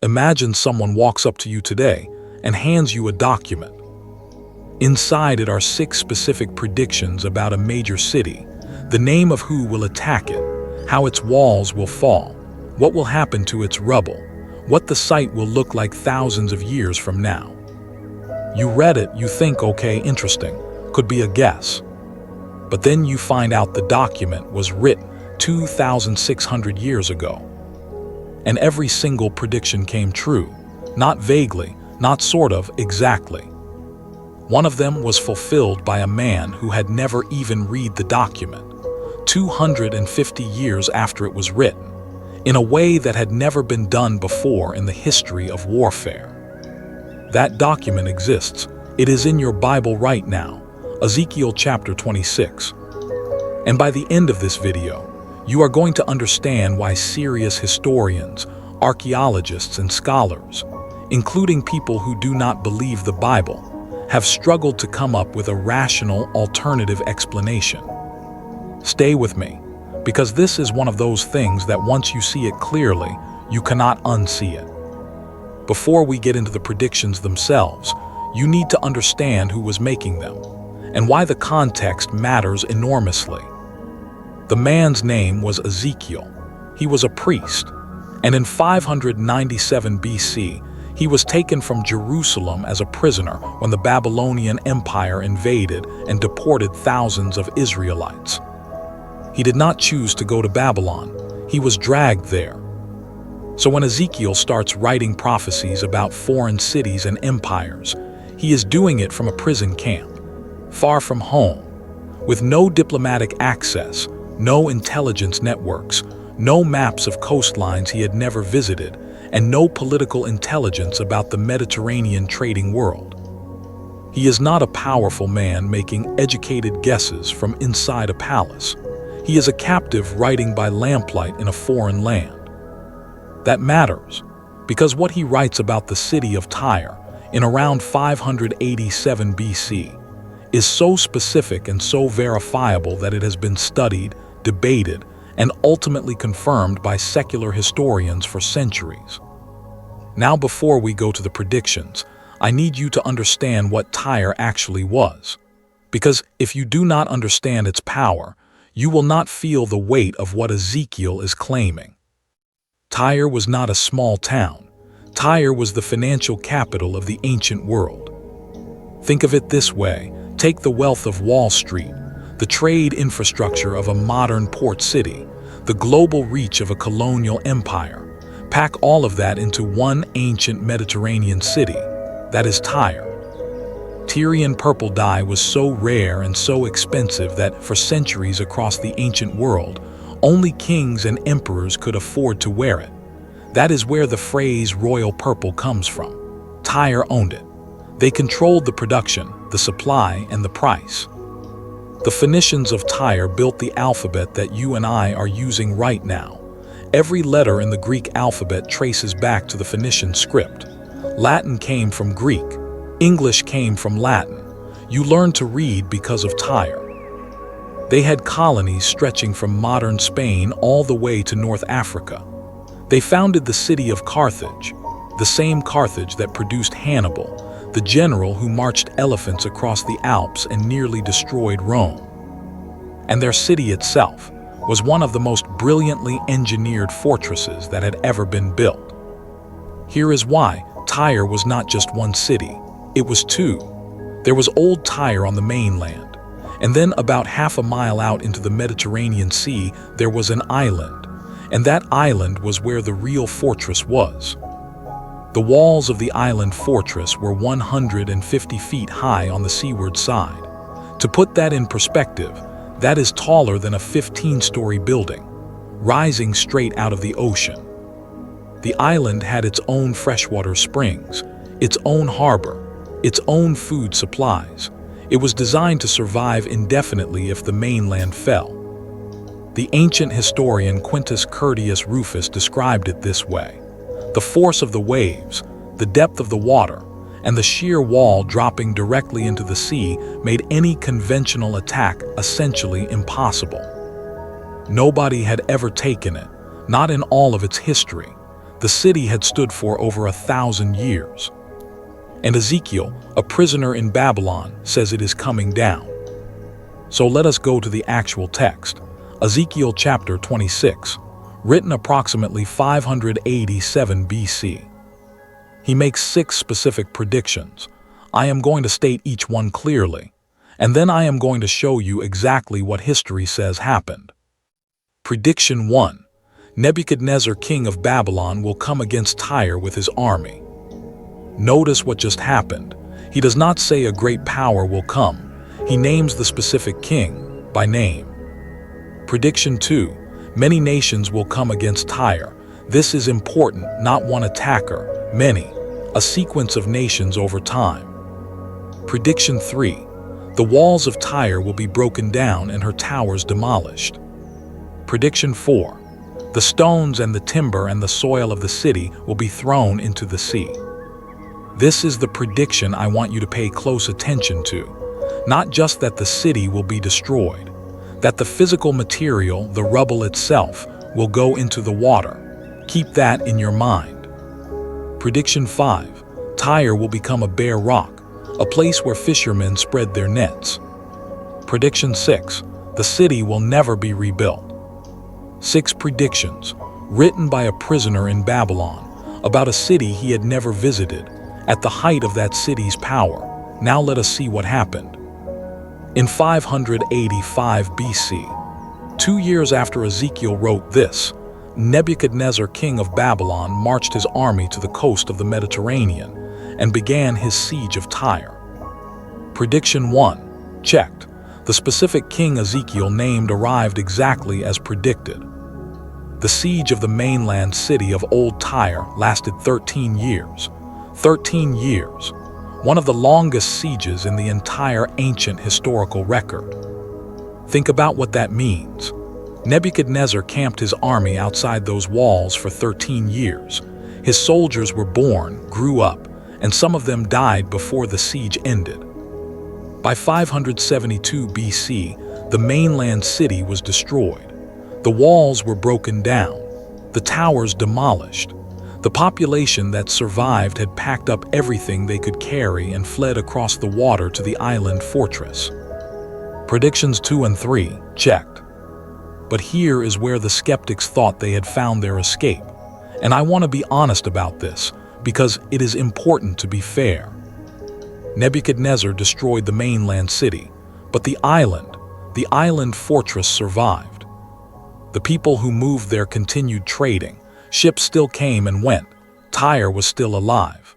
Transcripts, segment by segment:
Imagine someone walks up to you today and hands you a document. Inside it are 6 specific predictions about a major city, the name of who will attack it, how its walls will fall, what will happen to its rubble, what the site will look like thousands of years from now. You read it, you think, okay, interesting, could be a guess. But then you find out the document was written 2,600 years ago. And every single prediction came true, not vaguely, not sort of, exactly. One of them was fulfilled by a man who had never even read the document, 250 years after it was written, in a way that had never been done before in the history of warfare. That document exists. It is in your Bible right now, Ezekiel chapter 26. And by the end of this video, you are going to understand why serious historians, archaeologists, and scholars, including people who do not believe the Bible, have struggled to come up with a rational alternative explanation. Stay with me, because this is one of those things that once you see it clearly, you cannot unsee it. Before we get into the predictions themselves, you need to understand who was making them, and why the context matters enormously. The man's name was Ezekiel. He was a priest, and in 597 BC, he was taken from Jerusalem as a prisoner when the Babylonian Empire invaded and deported thousands of Israelites. He did not choose to go to Babylon. He was dragged there. So when Ezekiel starts writing prophecies about foreign cities and empires, he is doing it from a prison camp, far from home, with no diplomatic access, no intelligence networks, no maps of coastlines he had never visited, and no political intelligence about the Mediterranean trading world. He is not a powerful man making educated guesses from inside a palace. He is a captive writing by lamplight in a foreign land. That matters, because what he writes about the city of Tyre in around 587 BC is so specific and so verifiable that it has been studied, debated, and ultimately confirmed by secular historians for centuries. Now, before we go to the predictions, I need you to understand what Tyre actually was. Because if you do not understand its power, you will not feel the weight of what Ezekiel is claiming. Tyre was not a small town. Tyre was the financial capital of the ancient world. Think of it this way. Take the wealth of Wall Street, the trade infrastructure of a modern port city, the global reach of a colonial empire. Pack all of that into one ancient Mediterranean city. That is Tyre. Tyrian purple dye was so rare and so expensive that for centuries across the ancient world, only kings and emperors could afford to wear it. That is where the phrase royal purple comes from. Tyre owned it. They controlled the production, the supply, and the price. The Phoenicians of Tyre built the alphabet that you and I are using right now. Every letter in the Greek alphabet traces back to the Phoenician script. Latin came from Greek. English came from Latin. You learned to read because of Tyre. They had colonies stretching from modern Spain all the way to North Africa. They founded the city of Carthage, the same Carthage that produced Hannibal, the general who marched elephants across the Alps and nearly destroyed Rome. And their city itself was one of the most brilliantly engineered fortresses that had ever been built. Here is why Tyre was not just one city, it was two. There was Old Tyre on the mainland, and then about half a mile out into the Mediterranean Sea there was an island, and that island was where the real fortress was. The walls of the island fortress were 150 feet high on the seaward side. To put that in perspective, that is taller than a 15-story building, rising straight out of the ocean. The island had its own freshwater springs, its own harbor, its own food supplies. It was designed to survive indefinitely if the mainland fell. The ancient historian Quintus Curtius Rufus described it this way: the force of the waves, the depth of the water, and the sheer wall dropping directly into the sea made any conventional attack essentially impossible. Nobody had ever taken it, not in all of its history. The city had stood for over 1,000 years. And Ezekiel, a prisoner in Babylon, says it is coming down. So let us go to the actual text. Ezekiel chapter 26, written approximately 587 BC. He makes 6 specific predictions. I am going to state each one clearly, and then I am going to show you exactly what history says happened. Prediction 1. Nebuchadnezzar, king of Babylon, will come against Tyre with his army. Notice what just happened. He does not say a great power will come. He names the specific king by name. Prediction 2. Many nations will come against Tyre. This is important, not one attacker, many, a sequence of nations over time. Prediction 3. The walls of Tyre will be broken down and her towers demolished. Prediction 4. The stones and the timber and the soil of the city will be thrown into the sea. This is the prediction I want you to pay close attention to. Not just that the city will be destroyed, that the physical material, the rubble itself, will go into the water. Keep that in your mind. Prediction 5. Tyre will become a bare rock, a place where fishermen spread their nets. Prediction 6. The city will never be rebuilt. 6 predictions, written by a prisoner in Babylon, about a city he had never visited, at the height of that city's power. Now let us see what happened. In 585 BC, 2 years after Ezekiel wrote this, Nebuchadnezzar, king of Babylon, marched his army to the coast of the Mediterranean and began his siege of Tyre. Prediction 1. Checked. The specific king Ezekiel named arrived exactly as predicted. The siege of the mainland city of Old Tyre lasted 13 years. 13 years. One of the longest sieges in the entire ancient historical record. Think about what that means. Nebuchadnezzar camped his army outside those walls for 13 years. His soldiers were born, grew up, and some of them died before the siege ended. By 572 BC, the mainland city was destroyed. The walls were broken down, the towers demolished. The population that survived had packed up everything they could carry and fled across the water to the island fortress. Predictions 2 and 3, checked. But here is where the skeptics thought they had found their escape. And I want to be honest about this, because it is important to be fair. Nebuchadnezzar destroyed the mainland city, but the island fortress survived. The people who moved there continued trading. Ships still came and went. Tyre was still alive.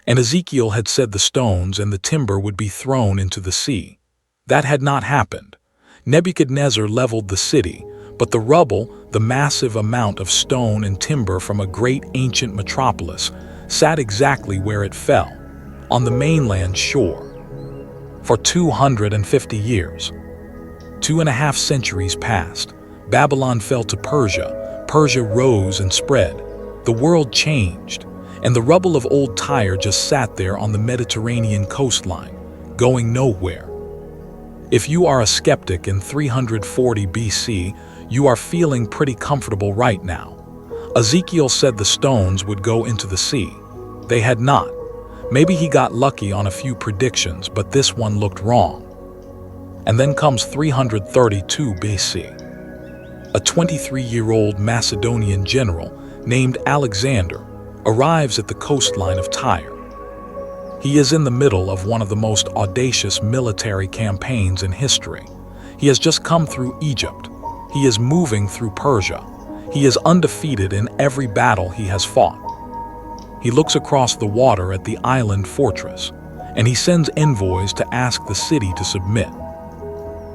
And Ezekiel had said the stones and the timber would be thrown into the sea. That had not happened. Nebuchadnezzar leveled the city, but the rubble, the massive amount of stone and timber from a great ancient metropolis, sat exactly where it fell, on the mainland shore. For 250 years. 2.5 centuries passed. Babylon fell to Persia. Persia rose and spread. The world changed, and the rubble of Old Tyre just sat there on the Mediterranean coastline, going nowhere. If you are a skeptic in 340 BC, you are feeling pretty comfortable right now. Ezekiel said the stones would go into the sea. They had not. Maybe he got lucky on a few predictions, but this one looked wrong. And then comes 332 BC. A 23-year-old Macedonian general named Alexander arrives at the coastline of Tyre. He is in the middle of one of the most audacious military campaigns in history. He has just come through Egypt. He is moving through Persia. He is undefeated in every battle he has fought. He looks across the water at the island fortress, and he sends envoys to ask the city to submit.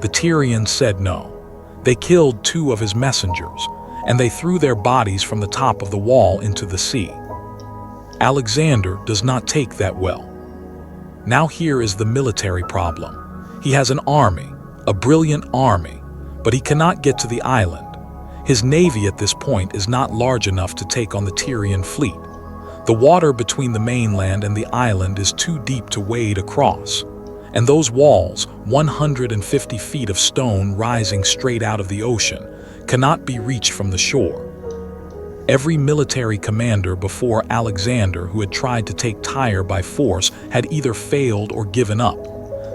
The Tyrians said no. They killed 2 of his messengers, and they threw their bodies from the top of the wall into the sea. Alexander does not take that well. Now here is the military problem. He has an army, a brilliant army, but he cannot get to the island. His navy at this point is not large enough to take on the Tyrian fleet. The water between the mainland and the island is too deep to wade across. And those walls, 150 feet of stone rising straight out of the ocean, cannot be reached from the shore. Every military commander before Alexander who had tried to take Tyre by force had either failed or given up.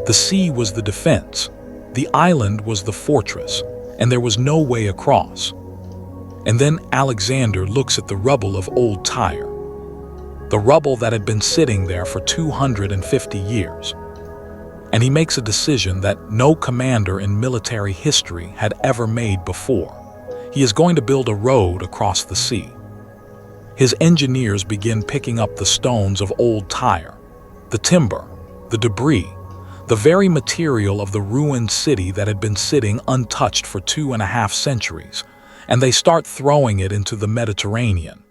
The sea was the defense, the island was the fortress, and there was no way across. And then Alexander looks at the rubble of Old Tyre, the rubble that had been sitting there for 250 years. And he makes a decision that no commander in military history had ever made before. He is going to build a road across the sea. His engineers begin picking up the stones of Old Tyre, the timber, the debris, the very material of the ruined city that had been sitting untouched for 2.5 centuries, and they start throwing it into the Mediterranean.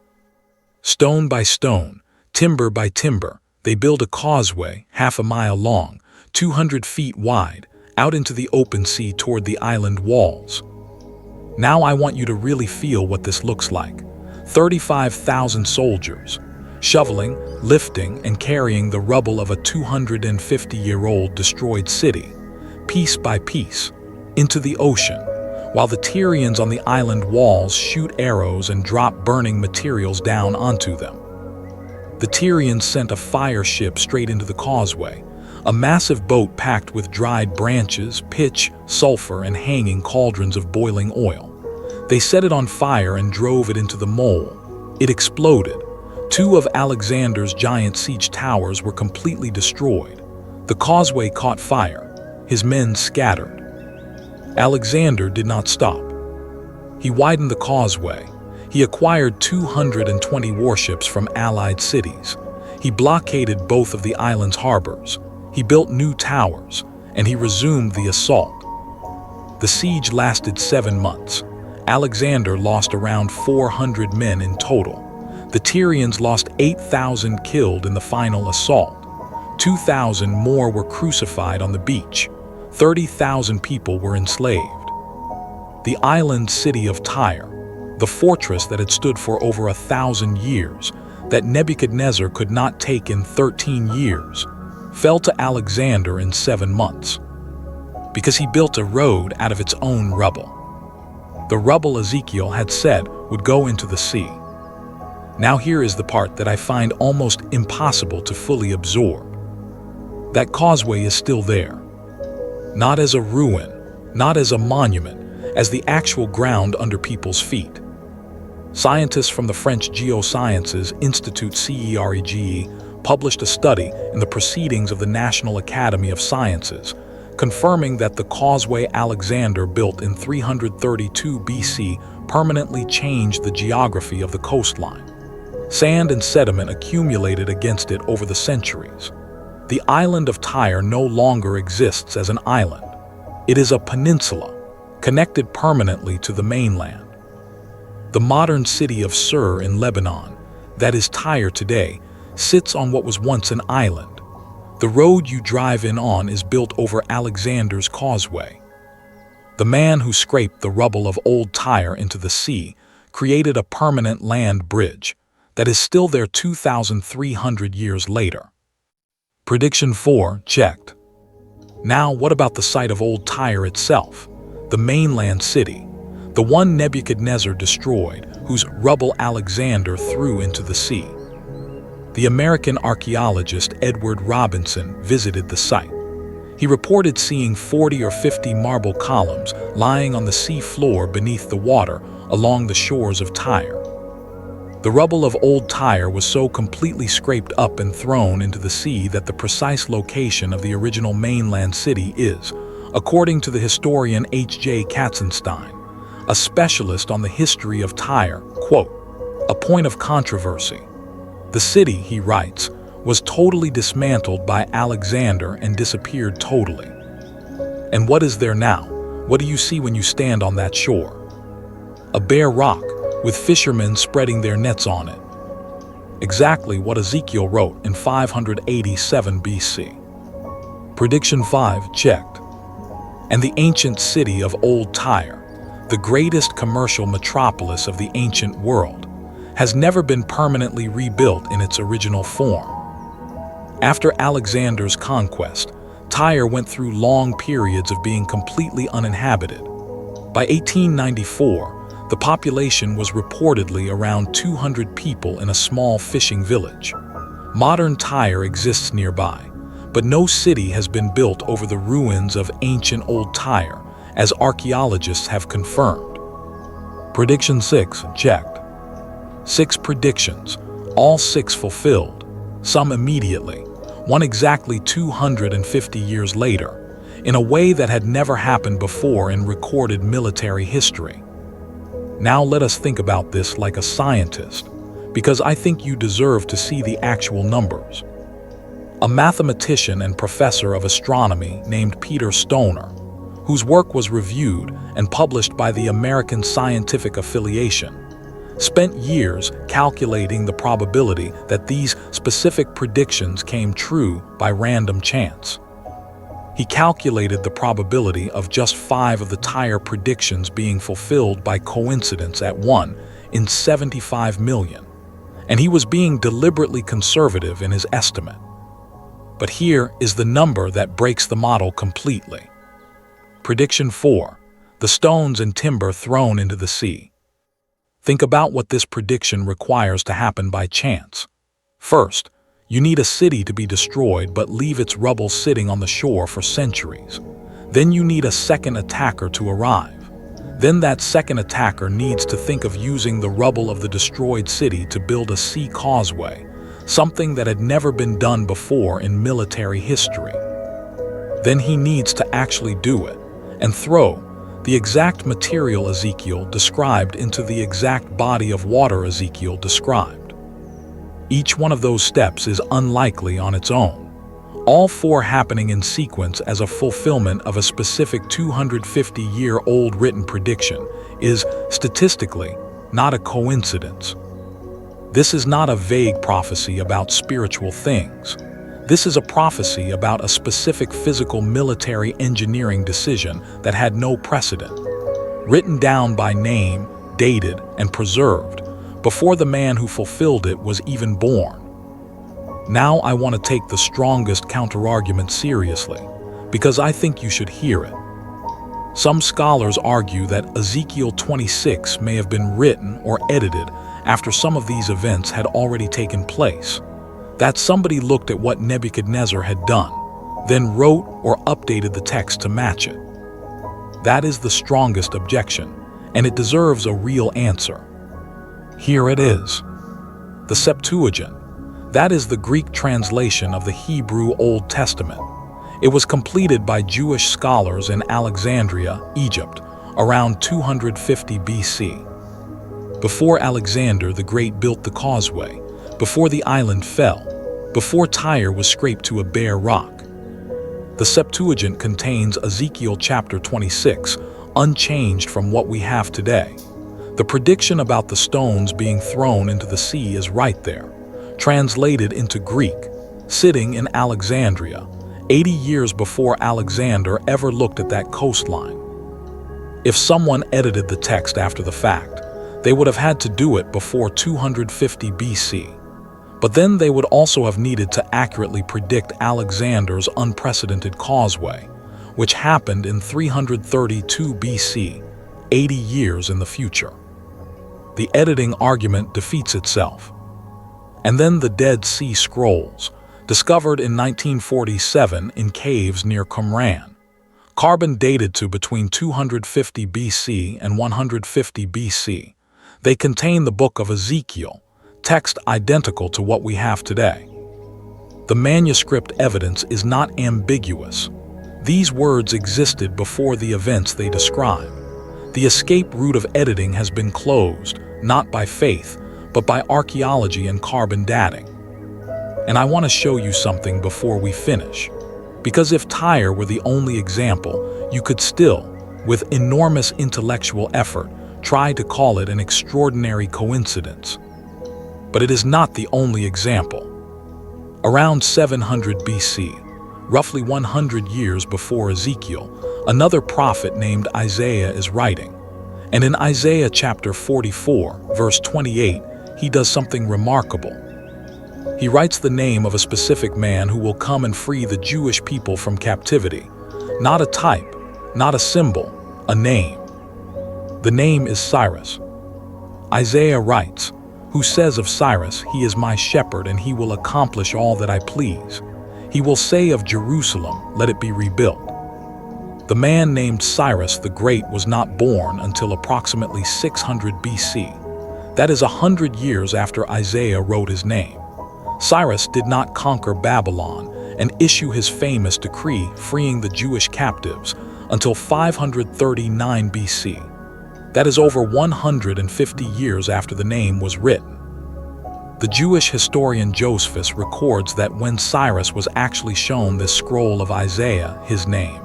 Stone by stone, timber by timber, they build a causeway 1/2 mile long, 200 feet wide, out into the open sea toward the island walls. Now I want you to really feel what this looks like. 35,000 soldiers, shoveling, lifting, and carrying the rubble of a 250-year-old destroyed city, piece by piece, into the ocean, while the Tyrians on the island walls shoot arrows and drop burning materials down onto them. The Tyrians sent a fire ship straight into the causeway, a massive boat packed with dried branches, pitch, sulfur, and hanging cauldrons of boiling oil. They set it on fire and drove it into the mole. It exploded. 2 of Alexander's giant siege towers were completely destroyed. The causeway caught fire. His men scattered. Alexander did not stop. He widened the causeway. He acquired 220 warships from allied cities. He blockaded both of the island's harbors. He built new towers, and he resumed the assault. The siege lasted 7 months. Alexander lost around 400 men in total. The Tyrians lost 8,000 killed in the final assault. 2,000 more were crucified on the beach. 30,000 people were enslaved. The island city of Tyre, the fortress that had stood for over 1,000 years, that Nebuchadnezzar could not take in 13 years, fell to Alexander in 7 months, because he built a road out of its own rubble. The rubble Ezekiel had said would go into the sea. Now here is the part that I find almost impossible to fully absorb. That causeway is still there. Not as a ruin, not as a monument, as the actual ground under people's feet. Scientists from the French Geosciences Institute CEREGE published a study in the Proceedings of the National Academy of Sciences, confirming that the causeway Alexander built in 332 BC permanently changed the geography of the coastline. Sand and sediment accumulated against it over the centuries. The island of Tyre no longer exists as an island. It is a peninsula, connected permanently to the mainland. The modern city of Sur in Lebanon, that is Tyre today, sits on what was once an island. The road you drive in on is built over Alexander's causeway. The man who scraped the rubble of Old Tyre into the sea created a permanent land bridge that is still there 2,300 years later. Prediction 4 checked. Now what about the site of Old Tyre itself, the mainland city, the one Nebuchadnezzar destroyed, whose rubble Alexander threw into the sea? The American archaeologist Edward Robinson visited the site. He reported seeing 40 or 50 marble columns lying on the sea floor beneath the water along the shores of Tyre. The rubble of Old Tyre was so completely scraped up and thrown into the sea that the precise location of the original mainland city is, according to the historian H.J. Katzenstein, a specialist on the history of Tyre, quote, a point of controversy. The city, he writes, was totally dismantled by Alexander and disappeared totally. And what is there now? What do you see when you stand on that shore? A bare rock, with fishermen spreading their nets on it. Exactly what Ezekiel wrote in 587 BC. Prediction 5 checked. And the ancient city of Old Tyre, the greatest commercial metropolis of the ancient world, has never been permanently rebuilt in its original form. After Alexander's conquest, Tyre went through long periods of being completely uninhabited. By 1894, The population was reportedly around 200 people in a small fishing village. Modern Tyre exists nearby, but no city has been built over the ruins of ancient Old Tyre, as archaeologists have confirmed. Prediction 6 checked. 6 predictions, all 6 fulfilled, some immediately, one exactly 250 years later, in a way that had never happened before in recorded military history. Now let us think about this like a scientist, because I think you deserve to see the actual numbers. A mathematician and professor of astronomy named Peter Stoner, whose work was reviewed and published by the American Scientific Affiliation, spent years calculating the probability that these specific predictions came true by random chance. He calculated the probability of just 5 of the Tyre predictions being fulfilled by coincidence at 1 in 75 million, and he was being deliberately conservative in his estimate. But here is the number that breaks the model completely. Prediction 4. The stones and timber thrown into the sea. Think about what this prediction requires to happen by chance. First, you need a city to be destroyed but leave its rubble sitting on the shore for centuries. Then you need a second attacker to arrive. Then that second attacker needs to think of using the rubble of the destroyed city to build a sea causeway, something that had never been done before in military history. Then he needs to actually do it and throw the exact material Ezekiel described into the exact body of water Ezekiel described. Each one of those steps is unlikely on its own, all 4 happening in sequence as a fulfillment of a specific 250-year-old written prediction is, statistically, not a coincidence. This is not a vague prophecy about spiritual things. This is a prophecy about a specific physical military engineering decision that had no precedent, written down by name, dated, and preserved, before the man who fulfilled it was even born. Now I want to take the strongest counterargument seriously, because I think you should hear it. Some scholars argue that Ezekiel 26 may have been written or edited after some of these events had already taken place, that somebody looked at what Nebuchadnezzar had done, then wrote or updated the text to match it. That is the strongest objection, and it deserves a real answer. Here it is. The Septuagint. That is the Greek translation of the Hebrew Old Testament. It was completed by Jewish scholars in Alexandria, Egypt, around 250 BC. Before Alexander the Great built the causeway, before the island fell, before Tyre was scraped to a bare rock. The Septuagint contains Ezekiel chapter 26, unchanged from what we have today. The prediction about the stones being thrown into the sea is right there, translated into Greek, sitting in Alexandria, 80 years before Alexander ever looked at that coastline. If someone edited the text after the fact, they would have had to do it before 250 BC. But then they would also have needed to accurately predict Alexander's unprecedented causeway, which happened in 332 BC, 80 years in the future. The editing argument defeats itself. And then the Dead Sea Scrolls, discovered in 1947 in caves near Qumran, carbon dated to between 250 BC and 150 BC. They contain the book of Ezekiel, text identical to what we have today. The manuscript evidence is not ambiguous. These words existed before the events they describe. The escape route of editing has been closed, not by faith, but by archaeology and carbon dating. And I want to show you something before we finish. Because if Tyre were the only example, you could still, with enormous intellectual effort, try to call it an extraordinary coincidence. But it is not the only example. Around 700 BC, roughly 100 years before Ezekiel, another prophet named Isaiah is writing. And in Isaiah chapter 44, verse 28, he does something remarkable. He writes the name of a specific man who will come and free the Jewish people from captivity. Not a type, not a symbol, a name. The name is Cyrus. Isaiah writes, "Who says of Cyrus, 'He is my shepherd and he will accomplish all that I please.' He will say of Jerusalem, 'Let it be rebuilt.'" The man named Cyrus the Great was not born until approximately 600 BC. That is 100 years after Isaiah wrote his name. Cyrus did not conquer Babylon and issue his famous decree freeing the Jewish captives until 539 BC. That is over 150 years after the name was written. The Jewish historian Josephus records that when Cyrus was actually shown this scroll of Isaiah, his name,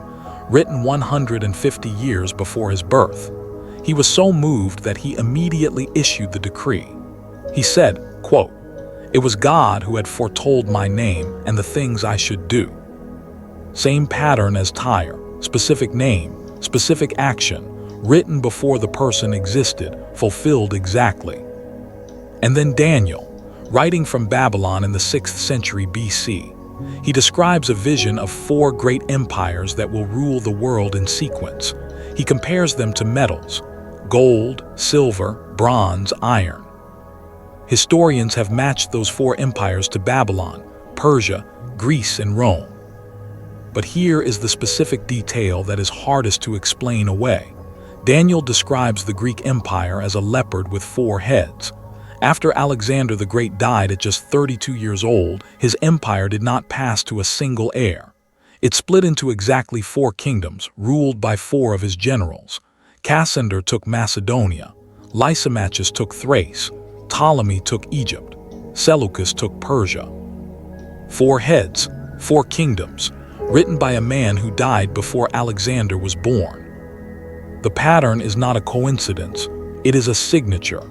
written 150 years before his birth, he was so moved that he immediately issued the decree. He said, quote, "It was God who had foretold my name and the things I should do." Same pattern as Tyre, specific name, specific action, written before the person existed, fulfilled exactly. And then Daniel, writing from Babylon in the 6th century BC, he describes a vision of 4 great empires that will rule the world in sequence. He compares them to metals: gold, silver, bronze, iron. Historians have matched those 4 empires to Babylon, Persia, Greece, and Rome. But here is the specific detail that is hardest to explain away. Daniel describes the Greek Empire as a leopard with 4 heads. After Alexander the Great died at just 32 years old, his empire did not pass to a single heir. It split into exactly 4 kingdoms, ruled by 4 of his generals. Cassander took Macedonia, Lysimachus took Thrace, Ptolemy took Egypt, Seleucus took Persia. 4 heads, 4 kingdoms, written by a man who died before Alexander was born. The pattern is not a coincidence, it is a signature.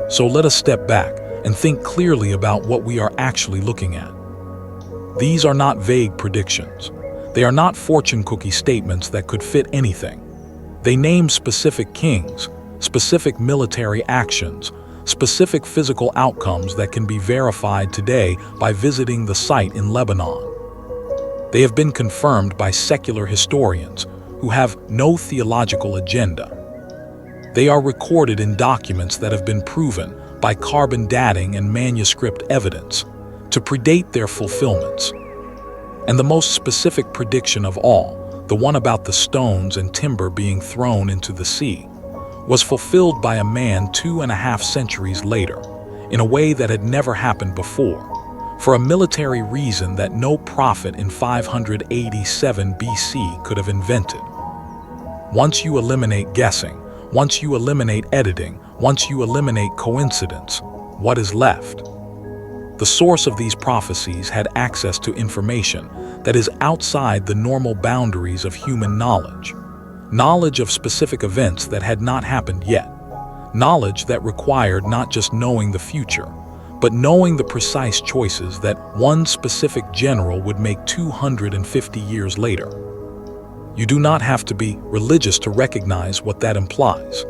So let us step back and think clearly about what we are actually looking at. These are not vague predictions. They are not fortune cookie statements that could fit anything. They name specific kings, specific military actions, specific physical outcomes that can be verified today by visiting the site in Lebanon. They have been confirmed by secular historians who have no theological agenda. They are recorded in documents that have been proven by carbon dating and manuscript evidence to predate their fulfillments. And the most specific prediction of all, the one about the stones and timber being thrown into the sea, was fulfilled by a man 2.5 centuries later, in a way that had never happened before, for a military reason that no prophet in 587 BC could have invented. Once you eliminate guessing, once you eliminate editing, once you eliminate coincidence, what is left? The source of these prophecies had access to information that is outside the normal boundaries of human knowledge. Knowledge of specific events that had not happened yet. Knowledge that required not just knowing the future, but knowing the precise choices that one specific general would make 250 years later. You do not have to be religious to recognize what that implies.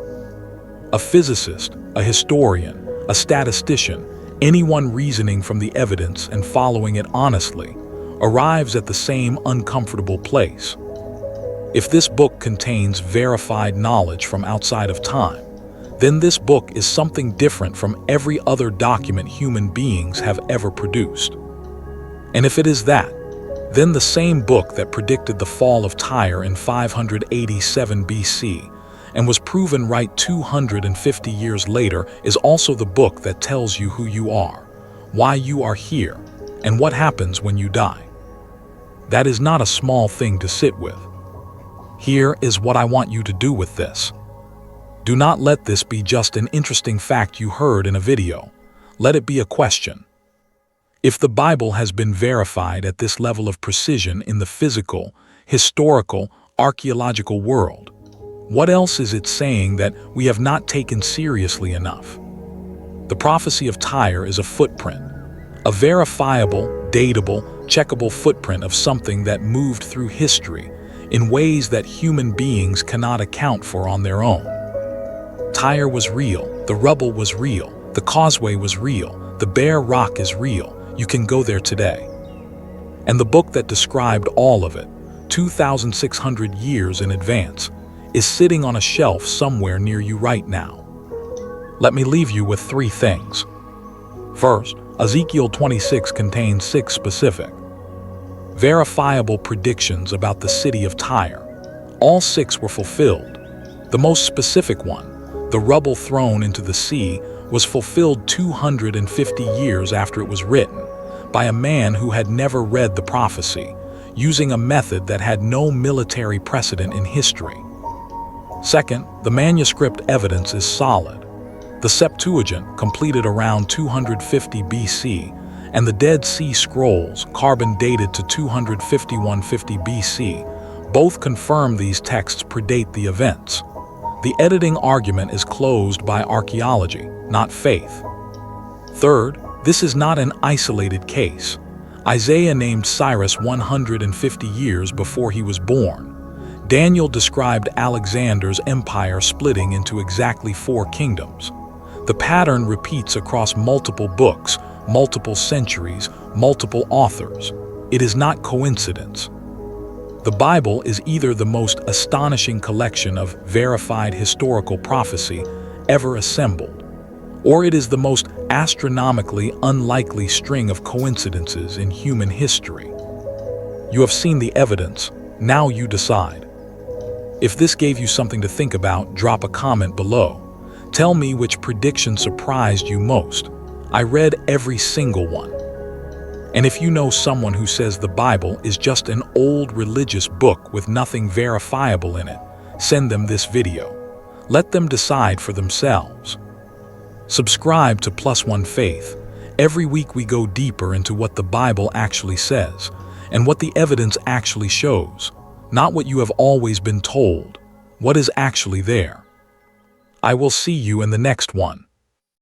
A physicist, a historian, a statistician, anyone reasoning from the evidence and following it honestly, arrives at the same uncomfortable place. If this book contains verified knowledge from outside of time, then this book is something different from every other document human beings have ever produced. And if it is that, then the same book that predicted the fall of Tyre in 587 BC and was proven right 250 years later is also the book that tells you who you are, why you are here, and what happens when you die. That is not a small thing to sit with. Here is what I want you to do with this. Do not let this be just an interesting fact you heard in a video. Let it be a question. If the Bible has been verified at this level of precision in the physical, historical, archaeological world, what else is it saying that we have not taken seriously enough? The prophecy of Tyre is a footprint, a verifiable, datable, checkable footprint of something that moved through history in ways that human beings cannot account for on their own. Tyre was real, the rubble was real, the causeway was real, the bare rock is real. You can go there today. And the book that described all of it, 2,600 years in advance, is sitting on a shelf somewhere near you right now. Let me leave you with 3 things. First, Ezekiel 26 contains 6 specific, verifiable predictions about the city of Tyre. All 6 were fulfilled. The most specific one, the rubble thrown into the sea, was fulfilled 250 years after it was written, by a man who had never read the prophecy, using a method that had no military precedent in history. Second, the manuscript evidence is solid. The Septuagint, completed around 250 BC, and the Dead Sea Scrolls, carbon dated to 25150 BC, both confirm these texts predate the events. The editing argument is closed by archaeology, not faith. Third, this is not an isolated case. Isaiah named Cyrus 150 years before he was born. Daniel described Alexander's empire splitting into exactly 4 kingdoms. The pattern repeats across multiple books, multiple centuries, multiple authors. It is not coincidence. The Bible is either the most astonishing collection of verified historical prophecy ever assembled, or it is the most astronomically unlikely string of coincidences in human history. You have seen the evidence, now you decide. If this gave you something to think about, drop a comment below. Tell me which prediction surprised you most. I read every single one. And if you know someone who says the Bible is just an old religious book with nothing verifiable in it, send them this video. Let them decide for themselves. Subscribe to +1 Faith. Every week we go deeper into what the Bible actually says and what the evidence actually shows, not what you have always been told, what is actually there. I will see you in the next one.